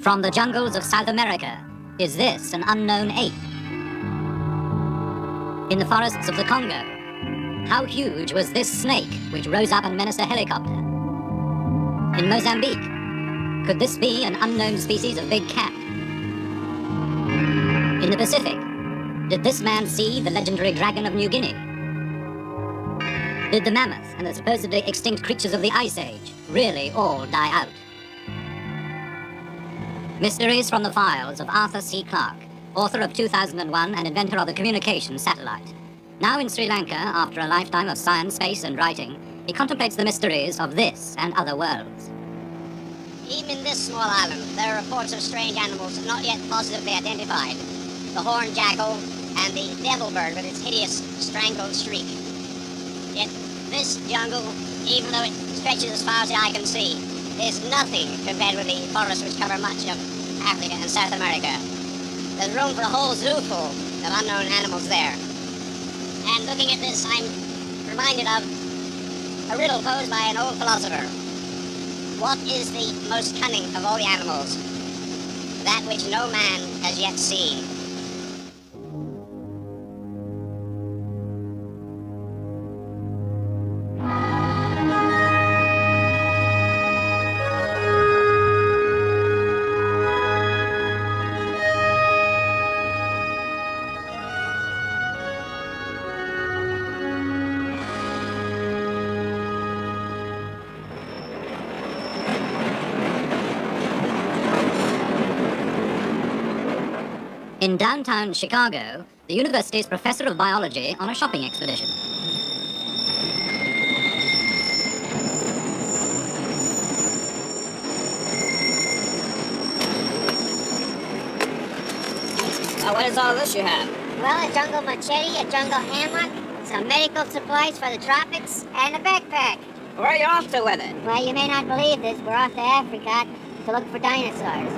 From the jungles of South America, is this an unknown ape? In the forests of the Congo, how huge was this snake which rose up and menaced a helicopter? In Mozambique, could this be an unknown species of big cat? In the Pacific, did this man see the legendary dragon of New Guinea? Did the mammoth and the supposedly extinct creatures of the Ice Age really all die out? Mysteries from the Files of Arthur C. Clarke, author of 2001 and inventor of the communications satellite. Now in Sri Lanka, after a lifetime of science, space, and writing, he contemplates the mysteries of this and other worlds. Even in this small island, there are reports of strange animals not yet positively identified. The horned jackal and the devil bird with its hideous strangled shriek. Yet this jungle, even though it stretches as far as the eye can see, is nothing compared with the forests which cover much of Africa and South America. There's room for a whole zoo full of unknown animals there. And looking at this, I'm reminded of a riddle posed by an old philosopher. What is the most cunning of all the animals? That which no man has yet seen. In downtown Chicago, the university's professor of biology on a shopping expedition. What is all this you have? Well, a jungle machete, a jungle hammock, some medical supplies for the tropics, and a backpack. Where are you off to with it? Well, you may not believe this, we're off to Africa to look for dinosaurs.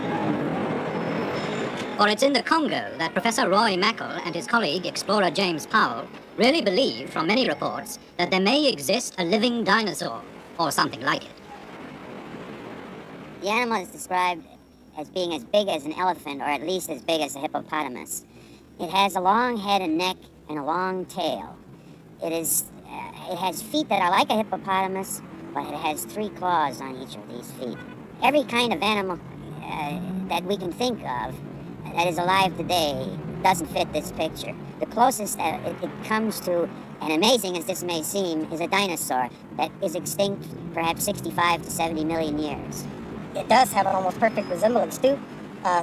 For it's in the Congo that Professor Roy Mackal and his colleague, explorer James Powell, really believe, from many reports, that there may exist a living dinosaur, or something like it. The animal is described as being as big as an elephant, or at least as big as a hippopotamus. It has a long head and neck and a long tail. It has feet that are like a hippopotamus, but it has 3 claws on each of these feet. Every kind of animal that we can think of that is alive today doesn't fit this picture. The closest it comes to, and amazing as this may seem, is a dinosaur that is extinct perhaps 65 to 70 million years. It does have an almost perfect resemblance to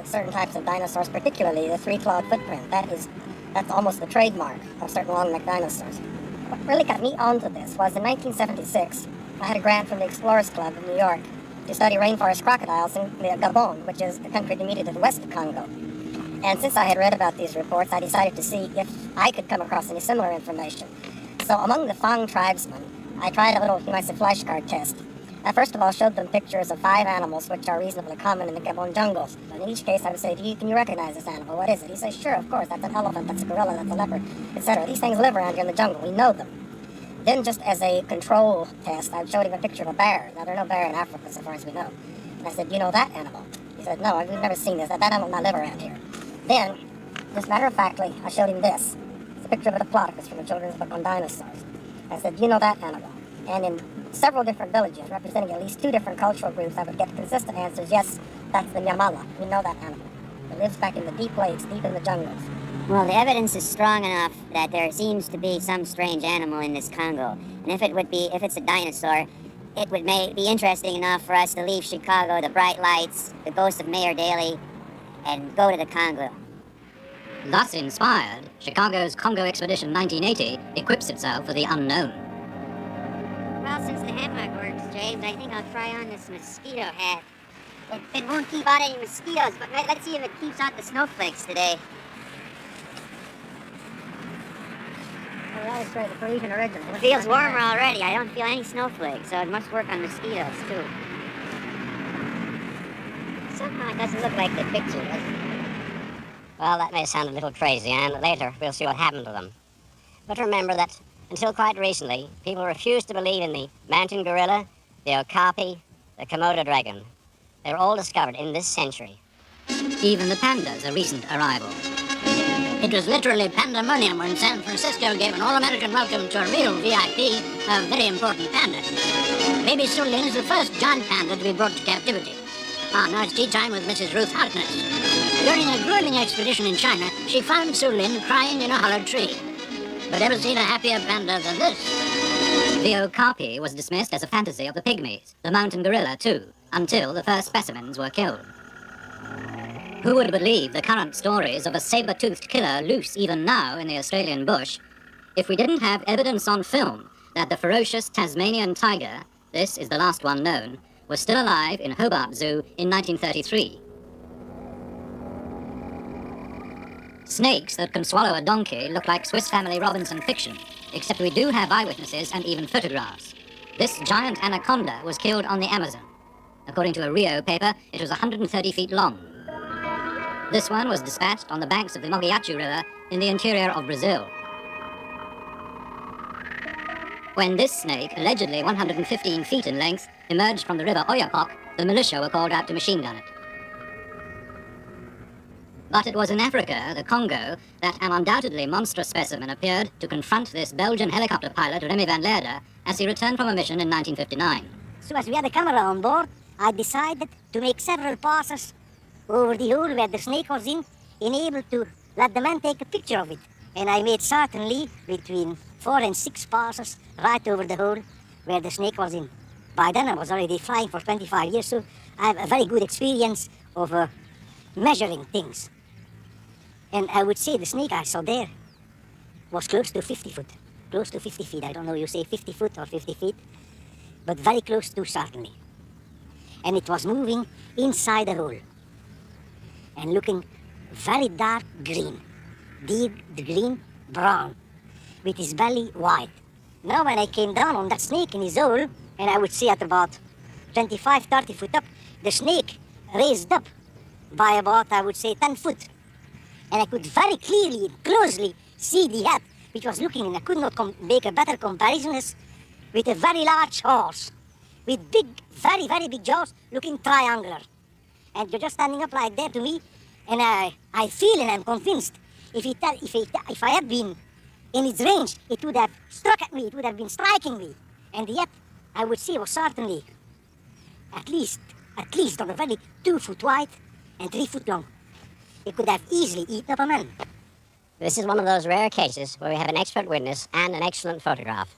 certain types of dinosaurs, particularly the 3-clawed footprint. That's almost the trademark of certain long-necked dinosaurs. What really got me onto this was in 1976, I had a grant from the Explorers Club of New York to study rainforest crocodiles in Gabon, which is the country immediately to the west of Congo. And since I had read about these reports, I decided to see if I could come across any similar information. So among the Fang tribesmen, I tried a little, flashcard test. I first of all showed them pictures of 5 animals which are reasonably common in the Gabon jungles. And in each case, I would say, can you recognize this animal? What is it? He says, sure, of course, that's an elephant, that's a gorilla, that's a leopard, etc. These things live around here in the jungle. We know them. Then just as a control test, I showed him a picture of a bear. Now, there's no bear in Africa, so far as we know. And I said, you know that animal? He said, no, we've never seen this. That animal does not live around here. Then, just matter-of-factly, I showed him this. It's a picture of a diplodocus from a children's book on dinosaurs. I said, you know that animal? And in several different villages, representing at least 2 different cultural groups, I would get consistent answers, yes, that's the Nyamala. We know that animal. It lives back in the deep lakes, deep in the jungles. Well, the evidence is strong enough that there seems to be some strange animal in this Congo. And if it's a dinosaur, it would be interesting enough for us to leave Chicago, the bright lights, the ghost of Mayor Daley, and go to the Congo. Thus inspired, Chicago's Congo Expedition 1980 equips itself for the unknown. Well, since the hammock works, James, I think I'll try on this mosquito hat. It won't keep out any mosquitoes, but let's see if it keeps out the snowflakes today. Well, that was great, the Parisian original. It feels warmer already. I don't feel any snowflakes, so it must work on mosquitoes, too. Somehow it doesn't look like the picture, does it? Well, that may sound a little crazy, and later we'll see what happened to them. But remember that, until quite recently, people refused to believe in the mountain gorilla, the okapi, the Komodo dragon. They were all discovered in this century. Even the panda's a recent arrival. It was literally pandemonium when San Francisco gave an all-American welcome to a real VIP, a very important panda. Baby Sulin is the first giant panda to be brought to captivity. Now it's tea time with Mrs. Ruth Harkness. During a grueling expedition in China, she found Sulin crying in a hollow tree. But ever seen a happier panda than this? The okapi was dismissed as a fantasy of the pygmies, the mountain gorilla too, until the first specimens were killed. Who would believe the current stories of a saber-toothed killer loose even now in the Australian bush if we didn't have evidence on film that the ferocious Tasmanian tiger, this is the last one known, was still alive in Hobart Zoo in 1933. Snakes that can swallow a donkey look like Swiss Family Robinson fiction, except we do have eyewitnesses and even photographs. This giant anaconda was killed on the Amazon. According to a Rio paper, it was 130 feet long. This one was dispatched on the banks of the Mogiachu River in the interior of Brazil. When this snake, allegedly 115 feet in length, emerged from the river Oyapock, the militia were called out to machine gun it. But it was in Africa, the Congo, that an undoubtedly monstrous specimen appeared to confront this Belgian helicopter pilot, Remy van Leerde, as he returned from a mission in 1959. So as we had a camera on board, I decided to make several passes over the hole where the snake was in able to let the man take a picture of it. And I made certainly between 4 and 6 passes right over the hole where the snake was in. By then I was already flying for 25 years, so I have a very good experience of measuring things. And I would say the snake I saw there was close to 50 foot. Close to 50 feet. I don't know you say 50 foot or 50 feet, but very close to certainly. And it was moving inside the hole and looking very dark green, deep green brown, with his belly white. Now when I came down on that snake in his hole, and I would say at about 25, 30 foot up, the snake raised up by about, I would say, 10 foot. And I could very clearly, closely see the head, which was looking, and I could not make a better comparison, with a very large horse, with big, very, very big jaws, looking triangular. And you're just standing up like that to me, and I feel and I'm convinced if I had been in its range, it would have struck at me, it would have been striking me. And yet, I would say it was certainly at least on a very 2 foot wide and 3 foot long. It could have easily eaten up a man. This is one of those rare cases where we have an expert witness and an excellent photograph.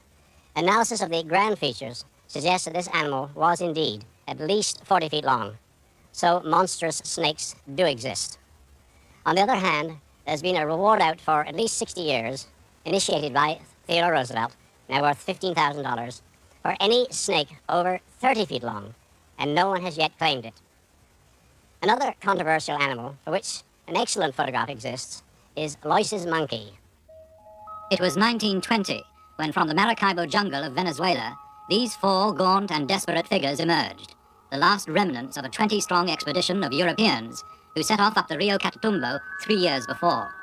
Analysis of the ground features suggests that this animal was indeed at least 40 feet long. So monstrous snakes do exist. On the other hand, there's been a reward out for at least 60 years, initiated by Theodore Roosevelt, now worth $15,000, for any snake over 30 feet long, and no one has yet claimed it. Another controversial animal for which an excellent photograph exists is Lois's monkey. It was 1920 when from the Maracaibo jungle of Venezuela, these 4 gaunt and desperate figures emerged, the last remnants of a 20-strong expedition of Europeans who set off up the Rio Catatumbo 3 years before.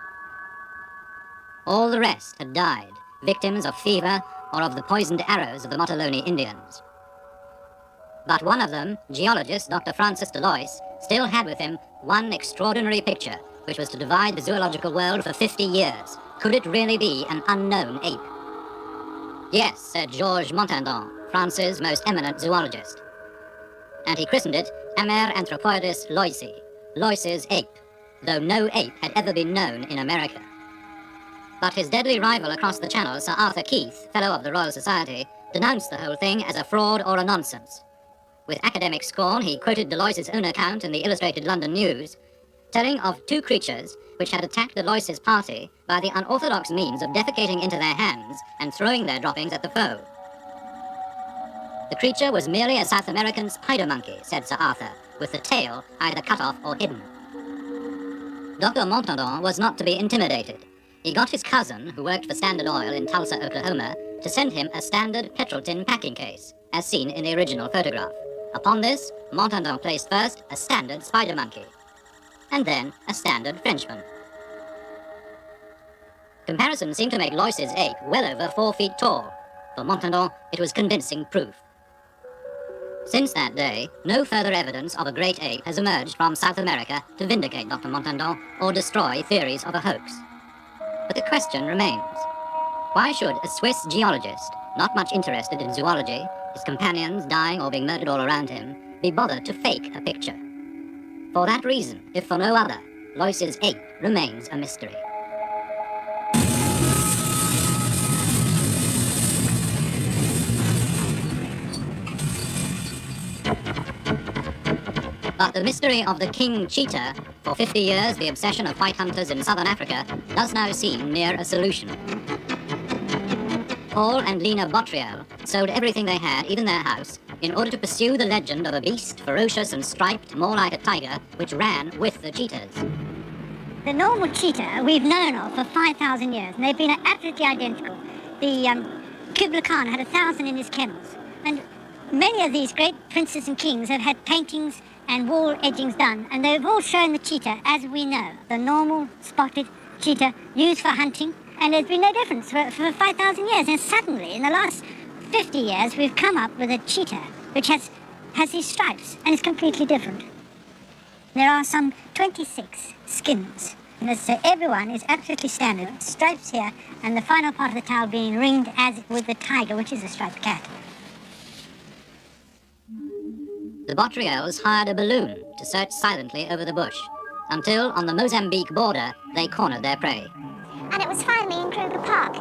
All the rest had died, victims of fever or of the poisoned arrows of the Motilone Indians. But one of them, geologist Dr. Francis Delois, still had with him one extraordinary picture, which was to divide the zoological world for 50 years. Could it really be an unknown ape? Yes, said Georges Montandon, France's most eminent zoologist. And he christened it Amer Anthropoidus loisi, Lois's ape, though no ape had ever been known in America. But his deadly rival across the channel, Sir Arthur Keith, Fellow of the Royal Society, denounced the whole thing as a fraud or a nonsense. With academic scorn, he quoted Delois's own account in the Illustrated London News, telling of 2 creatures which had attacked Delois's party by the unorthodox means of defecating into their hands and throwing their droppings at the foe. The creature was merely a South American spider monkey, said Sir Arthur, with the tail either cut off or hidden. Dr. Montandon was not to be intimidated. He got his cousin, who worked for Standard Oil in Tulsa, Oklahoma, to send him a standard petrol tin packing case, as seen in the original photograph. Upon this, Montandon placed first a standard spider monkey, and then a standard Frenchman. Comparisons seem to make Lois's ape well over 4 feet tall. For Montandon, it was convincing proof. Since that day, no further evidence of a great ape has emerged from South America to vindicate Dr. Montandon or destroy theories of a hoax. But the question remains. Why should a Swiss geologist, not much interested in zoology, his companions dying or being murdered all around him, be bothered to fake a picture? For that reason, if for no other, Lois's ape remains a mystery. But the mystery of the king cheetah, for 50 years the obsession of white hunters in southern Africa, does now seem near a solution. Paul and Lena Bottriel sold everything they had, even their house, in order to pursue the legend of a beast, ferocious and striped, more like a tiger, which ran with the cheetahs. The normal cheetah we've known of for 5,000 years, and they've been absolutely identical. The Kubla Khan had 1,000 in his kennels, and many of these great princes and kings have had paintings and wall edgings done, and they've all shown the cheetah as we know, the normal spotted cheetah used for hunting, and there's been no difference for 5,000 years. And suddenly, in the last 50 years, we've come up with a cheetah which has these stripes, and it's completely different. There are some 26 skins, and so everyone is absolutely standard. Stripes here, and the final part of the tail being ringed as with the tiger, which is a striped cat. The Bottriels hired a balloon to search silently over the bush, until on the Mozambique border they cornered their prey. And it was finally in Kruger Park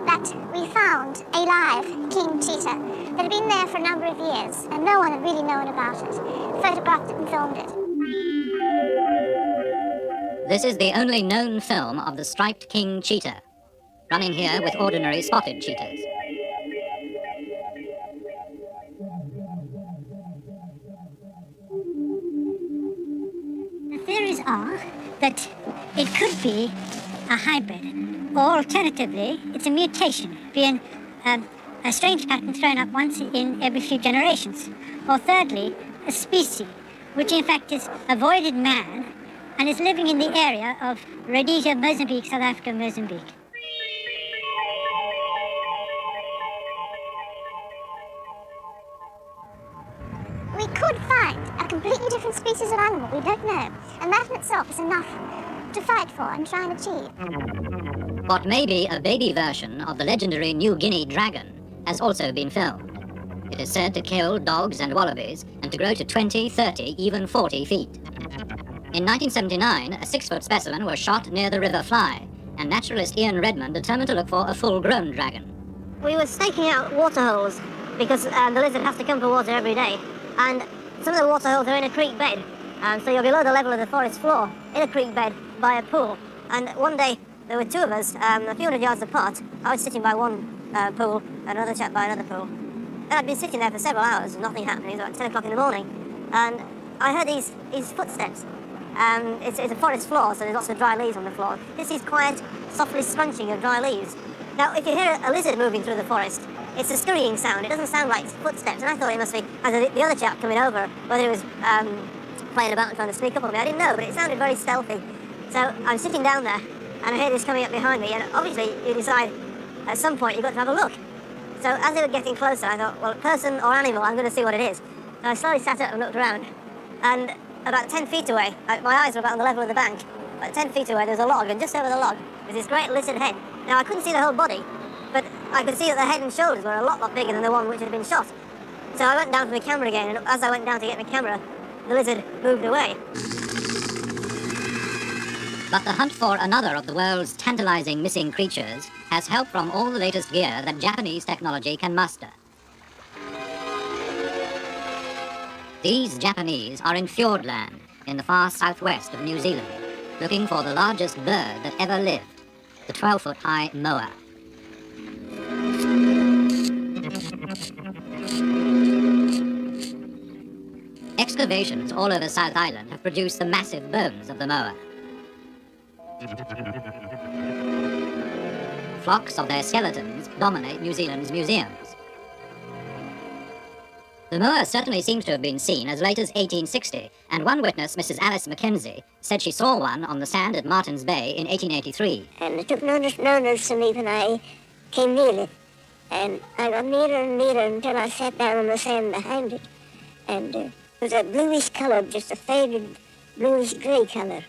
that we found a live king cheetah that had been there for a number of years, and no one had really known about it, photographed it and filmed it. This is the only known film of the striped king cheetah, running here with ordinary spotted cheetahs. The theories are that it could be a hybrid, or alternatively, it's a mutation, being a strange pattern thrown up once in every few generations. Or thirdly, a species, which in fact is avoided man and is living in the area of Rhodesia, Mozambique, South Africa, Mozambique. We could find a completely different species of animal, we don't know, and that in itself is enough to fight for and try and achieve. What may be a baby version of the legendary New Guinea dragon has also been filmed. It is said to kill dogs and wallabies and to grow to 20, 30, even 40 feet. In 1979, a 6-foot specimen was shot near the River Fly, and naturalist Ian Redmond determined to look for a full-grown dragon. We were staking out water holes because the lizard has to come for water every day, and some of the water holes are in a creek bed, so you're below the level of the forest floor in a creek bed by a pool. And one day there were two of us, a few hundred yards apart. I was sitting by one pool and another chap by another pool. And I'd been sitting there for several hours, nothing happening. It was about 10 o'clock in the morning, and I heard these footsteps. It's a forest floor, so there's lots of dry leaves on the floor. This is quiet, softly scrunching of dry leaves. Now, if you hear a lizard moving through the forest, it's a scurrying sound. It doesn't sound like footsteps, and I thought it must be either the other chap coming over, whether it was playing about and trying to sneak up on me. I didn't know, but it sounded very stealthy. So I'm sitting down there, and I hear this coming up behind me, and obviously you decide at some point you've got to have a look. So as they were getting closer, I thought, well, person or animal, I'm going to see what it is. So I slowly sat up and looked around, and about 10 feet away, my eyes were about on the level of the bank, about 10 feet away there was a log, and just over the log was this great lizard head. Now I couldn't see the whole body, but I could see that the head and shoulders were a lot bigger than the one which had been shot. So I went down for the camera again, and as I went down to get my camera, the lizard moved away. But the hunt for another of the world's tantalizing missing creatures has help from all the latest gear that Japanese technology can muster. These Japanese are in Fiordland, in the far southwest of New Zealand, looking for the largest bird that ever lived, the 12-foot-high moa. Excavations all over South Island have produced the massive bones of the moa. Flocks of their skeletons dominate New Zealand's museums. The moa certainly seems to have been seen as late as 1860, and one witness, Mrs. Alice Mackenzie, said she saw one on the sand at Martin's Bay in 1883. And it took no notice of me when I came near it. And I got nearer and nearer until I sat down on the sand behind it. And it was a bluish color, just a faded bluish gray color.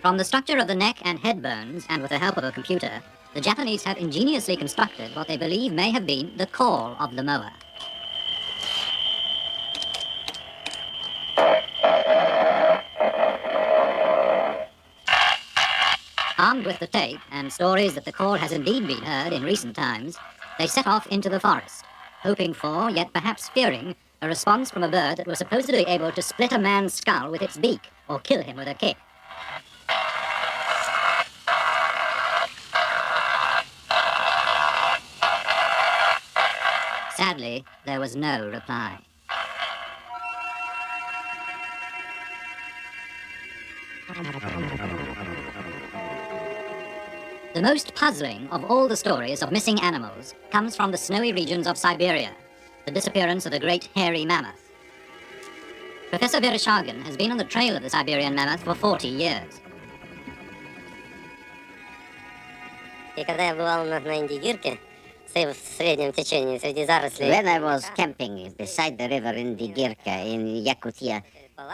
From the structure of the neck and head bones, and with the help of a computer, the Japanese have ingeniously constructed what they believe may have been the call of the moa. Armed with the tape and stories that the call has indeed been heard in recent times, they set off into the forest, hoping for, yet perhaps fearing, a response from a bird that was supposedly able to split a man's skull with its beak or kill him with a kick. Sadly, there was no reply. The most puzzling of all the stories of missing animals comes from the snowy regions of Siberia, the disappearance of the great hairy mammoth. Professor Vereshchagin has been on the trail of the Siberian mammoth for 40 years. И когда я бывал на Индигирке, в среднем течении, среди зарослей... When I was camping beside the river in Digirka in Yakutia,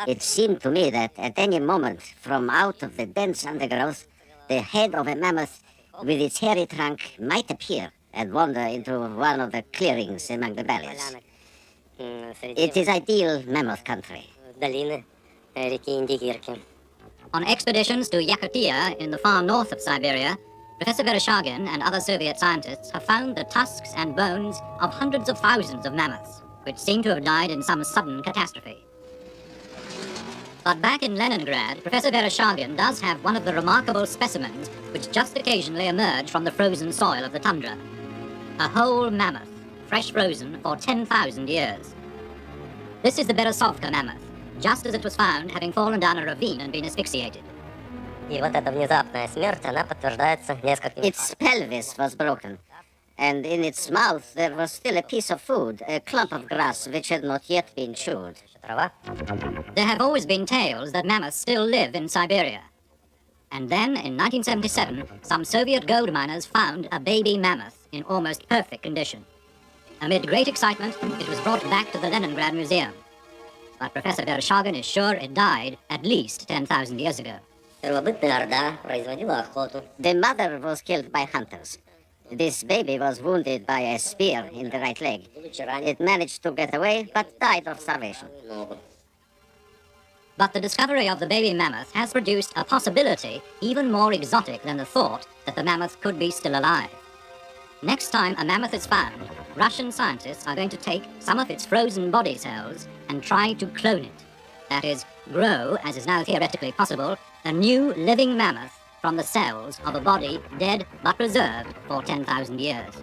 it seemed to me that at any moment, from out of the dense undergrowth, the head of a mammoth with its hairy trunk might appear and wander into one of the clearings among the valleys. It is ideal mammoth country. Долины реки Индигирки. On expeditions to Yakutia in the far north of Siberia, Professor Vereshchagin and other Soviet scientists have found the tusks and bones of hundreds of thousands of mammoths, which seem to have died in some sudden catastrophe. But back in Leningrad, Professor Vereshchagin does have one of the remarkable specimens which just occasionally emerge from the frozen soil of the tundra. A whole mammoth, fresh frozen for 10,000 years. This is the Berezovka mammoth, just as it was found having fallen down a ravine and been asphyxiated. И вот эта внезапная смерть, она подтверждается несколькими... Its pelvis was broken, and in its mouth there was still a piece of food, a clump of grass which had not yet been chewed. Трава. There have always been tales that mammoths still live in Siberia. And then, in 1977, some Soviet gold miners found a baby mammoth in almost perfect condition. Amid great excitement, it was brought back to the Leningrad Museum. But Professor Vereshchagin is sure it died at least 10,000 years ago. Первобытная орда производила охоту. The mother was killed by hunters. This baby was wounded by a spear in the right leg. It managed to get away, but died of starvation. But the discovery of the baby mammoth has produced a possibility even more exotic than the thought that the mammoth could be still alive. Next time a mammoth is found, Russian scientists are going to take some of its frozen body cells and try to clone it. That is, grow, as is now theoretically possible, a new living mammoth from the cells of a body dead but preserved for 10,000 years.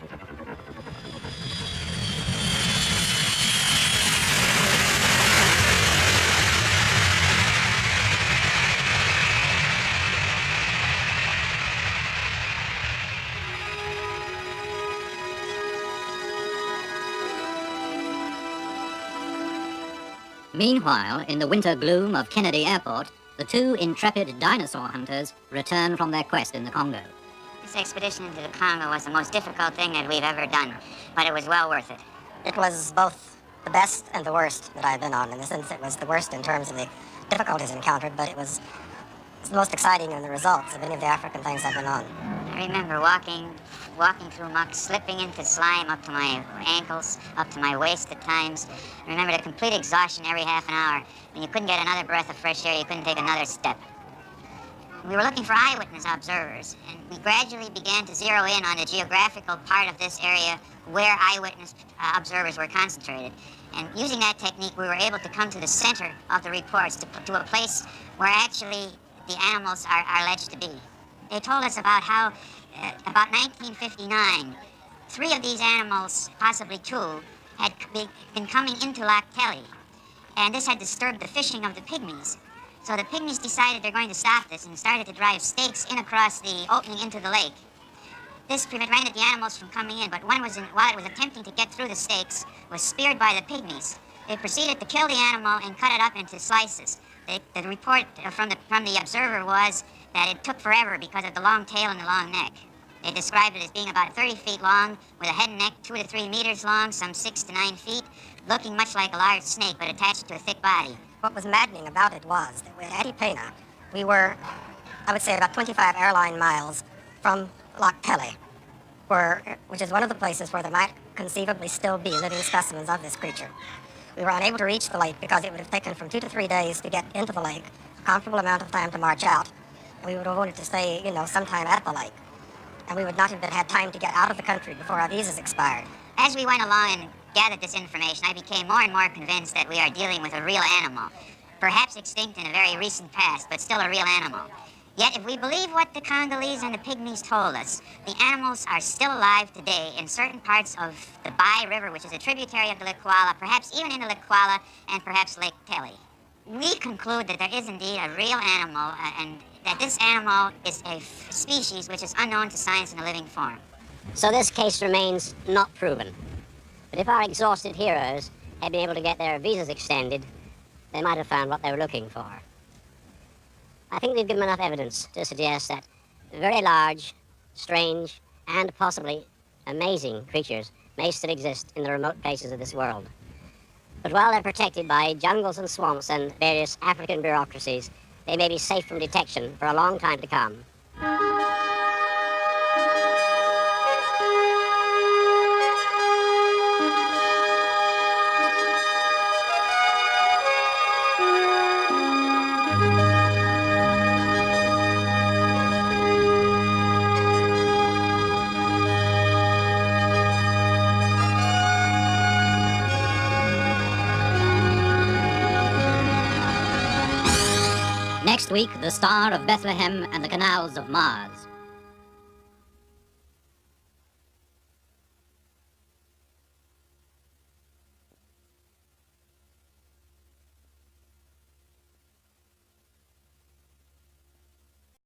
Meanwhile, in the winter gloom of Kennedy Airport, the two intrepid dinosaur hunters return from their quest in the Congo. This expedition into the Congo was the most difficult thing that we've ever done, but it was well worth it. It was both the best and the worst that I've been on. In the sense, it was the worst in terms of the difficulties encountered, but it's the most exciting in the results of any of the African things I've been on. I remember walking through muck, slipping into slime up to my ankles, up to my waist at times. I remember the complete exhaustion every half an hour. When you couldn't get another breath of fresh air, you couldn't take another step. We were looking for eyewitness observers, and we gradually began to zero in on the geographical part of this area where eyewitness observers were concentrated. And using that technique, we were able to come to the center of the reports, to a place where actually the animals are alleged to be. They told us about how, about 1959, 3 of these animals, possibly 2, had been coming into Lac Kelly, and this had disturbed the fishing of the pygmies. So the pygmies decided they're going to stop this and started to drive stakes in across the opening into the lake. This prevented the animals from coming in, but one while it was attempting to get through the stakes, was speared by the pygmies. They proceeded to kill the animal and cut it up into slices. the report from the observer was that it took forever because of the long tail and the long neck. They described it as being about 30 feet long, with a head and neck 2 to 3 meters long, some 6 to 9 feet, looking much like a large snake, but attached to a thick body. What was maddening about it was that with Atipena, we were, I would say, about 25 airline miles from Loch Pelly, which is one of the places where there might conceivably still be living specimens of this creature. We were unable to reach the lake because it would have taken from 2 to 3 days to get into the lake, a comfortable amount of time to march out, and we would have wanted to stay, sometime at the lake. And we would not have had time to get out of the country before our visas expired. As we went along and gathered this information, I became more and more convinced that we are dealing with a real animal. Perhaps extinct in a very recent past, but still a real animal. Yet, if we believe what the Congolese and the Pygmies told us, the animals are still alive today in certain parts of the Bai River, which is a tributary of the Lake Kuala, perhaps even into Lake Kuala and perhaps Lake Tele. We conclude that there is indeed a real animal, and that this animal is a species which is unknown to science in a living form. So this case remains not proven. But if our exhausted heroes had been able to get their visas extended, they might have found what they were looking for. I think we've given enough evidence to suggest that very large, strange, and possibly amazing creatures may still exist in the remote places of this world. But while they're protected by jungles and swamps and various African bureaucracies, they may be safe from detection for a long time to come. Next week, the Star of Bethlehem and the Canals of Mars.